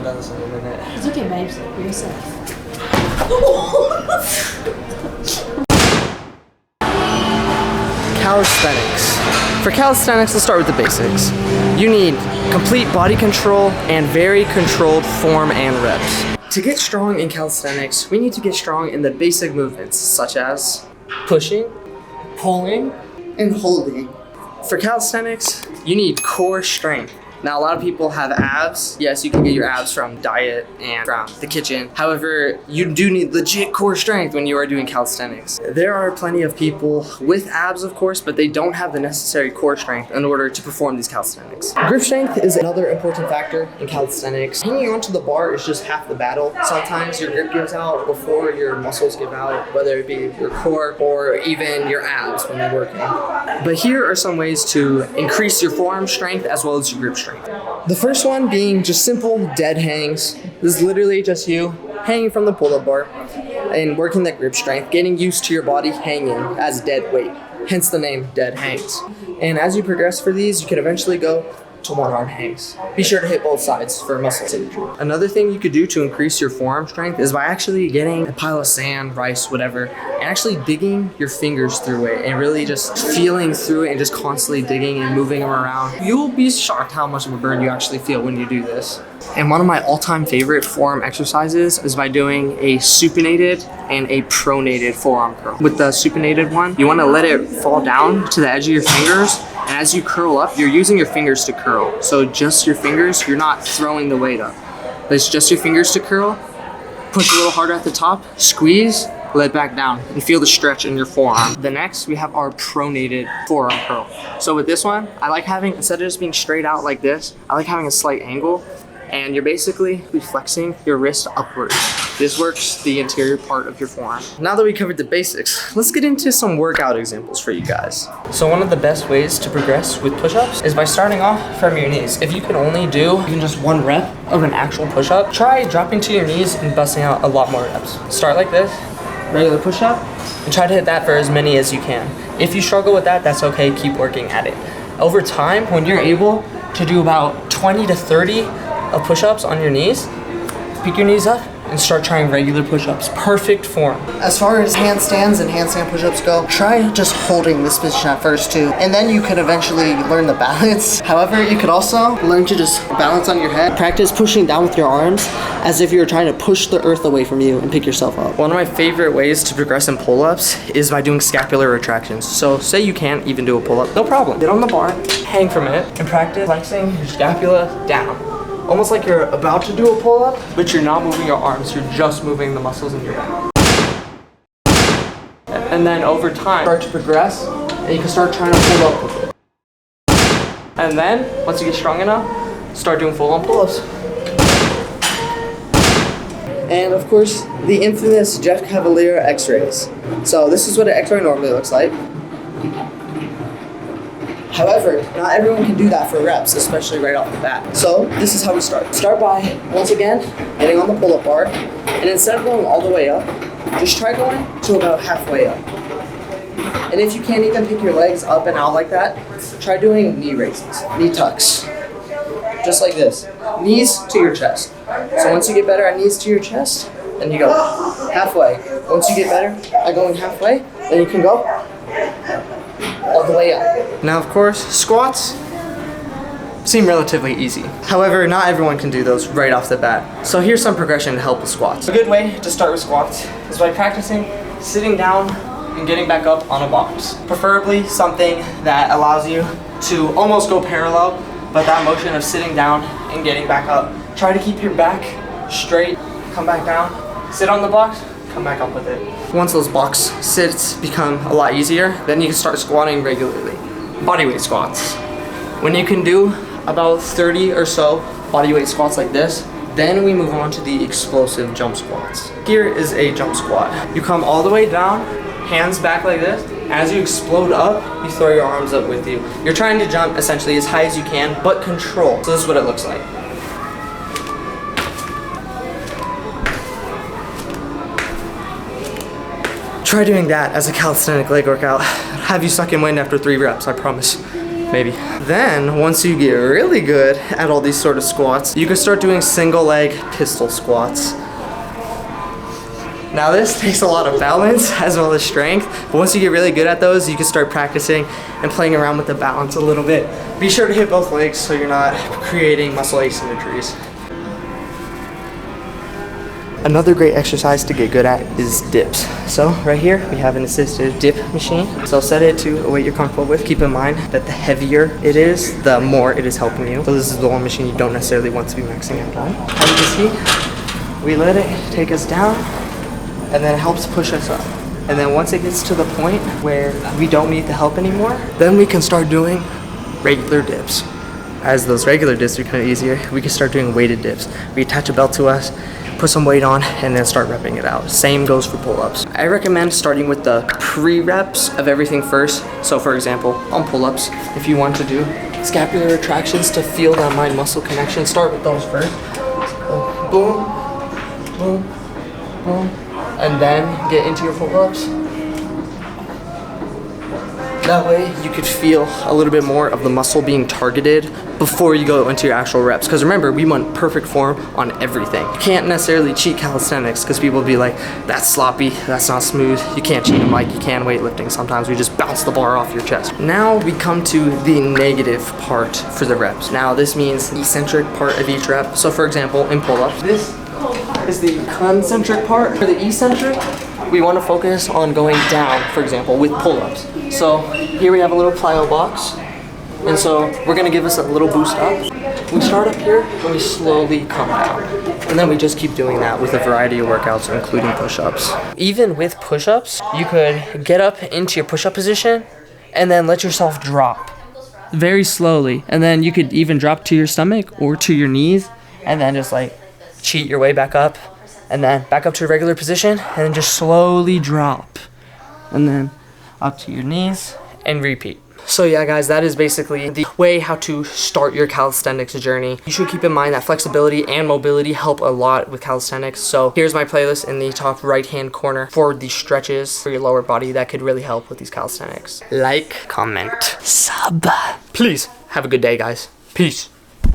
done this in a minute. It's okay, babes. You're safe. Calisthenics. For calisthenics, let's start with the basics. You need complete body control and very controlled form and reps. To get strong in calisthenics, we need to get strong in the basic movements, such as pushing, pulling, and holding. For calisthenics, you need core strength. Now, a lot of people have abs. Yes, you can get your abs from diet and from the kitchen. However, you do need legit core strength when you are doing calisthenics. There are plenty of people with abs, of course, but they don't have the necessary core strength in order to perform these calisthenics. Grip strength is another important factor in calisthenics. Hanging onto the bar is just half the battle. Sometimes your grip gives out before your muscles give out, whether it be your core or even your abs when you're working. But here are some ways to increase your forearm strength as well as your grip strength. The first one being just simple dead hangs. This is literally just you hanging from the pull-up bar and working that grip strength, getting used to your body hanging as dead weight, hence the name dead hangs. And as you progress for these, you can eventually go to one-arm hangs. Be sure to hit both sides for muscle symmetry. Another thing you could do to increase your forearm strength is by actually getting a pile of sand, rice, whatever, and actually digging your fingers through it and really just feeling through it and just constantly digging and moving them around. You'll be shocked how much of a burn you actually feel when you do this. And one of my all-time favorite forearm exercises is by doing a supinated and a pronated forearm curl. With the supinated one, you want to let it fall down to the edge of your fingers. And as you curl up, you're using your fingers to curl. So just your fingers, you're not throwing the weight up. But it's just your fingers to curl. Push a little harder at the top, squeeze, let back down, and feel the stretch in your forearm. The next, we have our pronated forearm curl. So with this one, I like having, instead of just being straight out like this, I like having a slight angle. And you're basically flexing your wrist upwards. This works the interior part of your forearm. Now that we covered the basics, let's get into some workout examples for you guys. So one of the best ways to progress with push-ups is by starting off from your knees. If you can only do even just one rep of an actual push-up, try dropping to your knees and busting out a lot more reps. Start like this, regular push-up, and try to hit that for as many as you can. If you struggle with that, that's okay, keep working at it. Over time, when you're able to do about 20 to 30 of push-ups on your knees, pick your knees up and start trying regular push-ups. Perfect form. As far as handstands and handstand push-ups go, try just holding this position at first too, and then you could eventually learn the balance. However, you could also learn to just balance on your head. Practice pushing down with your arms as if you're trying to push the earth away from you and pick yourself up. One of my favorite ways to progress in pull-ups is by doing scapular retractions. So say you can't even do a pull-up, no problem. Get on the bar, hang from it, and practice flexing your scapula down. Almost like you're about to do a pull-up, but you're not moving your arms, you're just moving the muscles in your back. And then over time, start to progress, and you can start trying to pull up with it. And then, once you get strong enough, start doing full-on pull-ups. And of course, the infamous Jeff Cavaliere x-rays. So this is what an x-ray normally looks like. However, not everyone can do that for reps, especially right off the bat. So this is how we start. Start by, once again, getting on the pull-up bar, and instead of going all the way up, just try going to about halfway up. And if you can't even pick your legs up and out like that, try doing knee raises, knee tucks. Just like this, knees to your chest. So once you get better at knees to your chest, then you go halfway. Once you get better at going halfway, then you can go all the way up. Now, of course, squats seem relatively easy. However, not everyone can do those right off the bat. So here's some progression to help with squats. A good way to start with squats is by practicing sitting down and getting back up on a box. Preferably something that allows you to almost go parallel, but that motion of sitting down and getting back up. Try to keep your back straight, come back down, sit on the box, come back up with it. Once those box sits become a lot easier, then you can start squatting regularly. Bodyweight squats. When you can do about 30 or so bodyweight squats like this, then we move on to the explosive jump squats. Here is a jump squat. You come all the way down, hands back like this. As you explode up, you throw your arms up with you. You're trying to jump essentially as high as you can, but control. So this is what it looks like. Try doing that as a calisthenic leg workout. Have you suck in wind after 3 reps, I promise. maybe. Then, once you get really good at all these sort of squats, you can start doing single leg pistol squats. Now this takes a lot of balance as well as strength, but once you get really good at those, you can start practicing and playing around with the balance a little bit. Be sure to hit both legs so you're not creating muscle asymmetries. Another great exercise to get good at is dips. So right here, we have an assisted dip machine. So set it to a weight you're comfortable with. Keep in mind that the heavier it is, the more it is helping you. So this is the one machine you don't necessarily want to be maxing out on. As you can see, we let it take us down, and then it helps push us up. And then once it gets to the point where we don't need the help anymore, then we can start doing regular dips. As those regular dips are kind of easier, we can start doing weighted dips. We attach a belt to us, put some weight on, and then start repping it out. Same goes for pull-ups. I recommend starting with the pre-reps of everything first. So for example, on pull-ups, if you want to do scapular retractions to feel that mind-muscle connection, start with those first. So, boom, boom, boom, and then get into your pull-ups. That way you could feel a little bit more of the muscle being targeted before you go into your actual reps. Because remember, we want perfect form on everything. You can't necessarily cheat calisthenics because people will be like, that's sloppy, that's not smooth. You can't cheat them like you can weightlifting. Sometimes we just bounce the bar off your chest. Now we come to the negative part for the reps. Now this means the eccentric part of each rep. So for example, in pull-ups, this is the concentric part. For the eccentric, we want to focus on going down, for example, with pull-ups. So here we have a little plyo box, and so we're gonna give us a little boost up. We start up here and we slowly come down, and then we just keep doing that with a variety of workouts, including push-ups. Even with push-ups, you could get up into your push-up position and then let yourself drop very slowly, and then you could even drop to your stomach or to your knees, and then just like cheat your way back up, and then back up to a regular position, and then just slowly drop, and then up to your knees, and repeat. So yeah guys, that is basically the way how to start your calisthenics journey. You should keep in mind that flexibility and mobility help a lot with calisthenics. So here's my playlist in the top right hand corner for the stretches for your lower body that could really help with these calisthenics. Like, comment, sub. Please have a good day guys. Peace.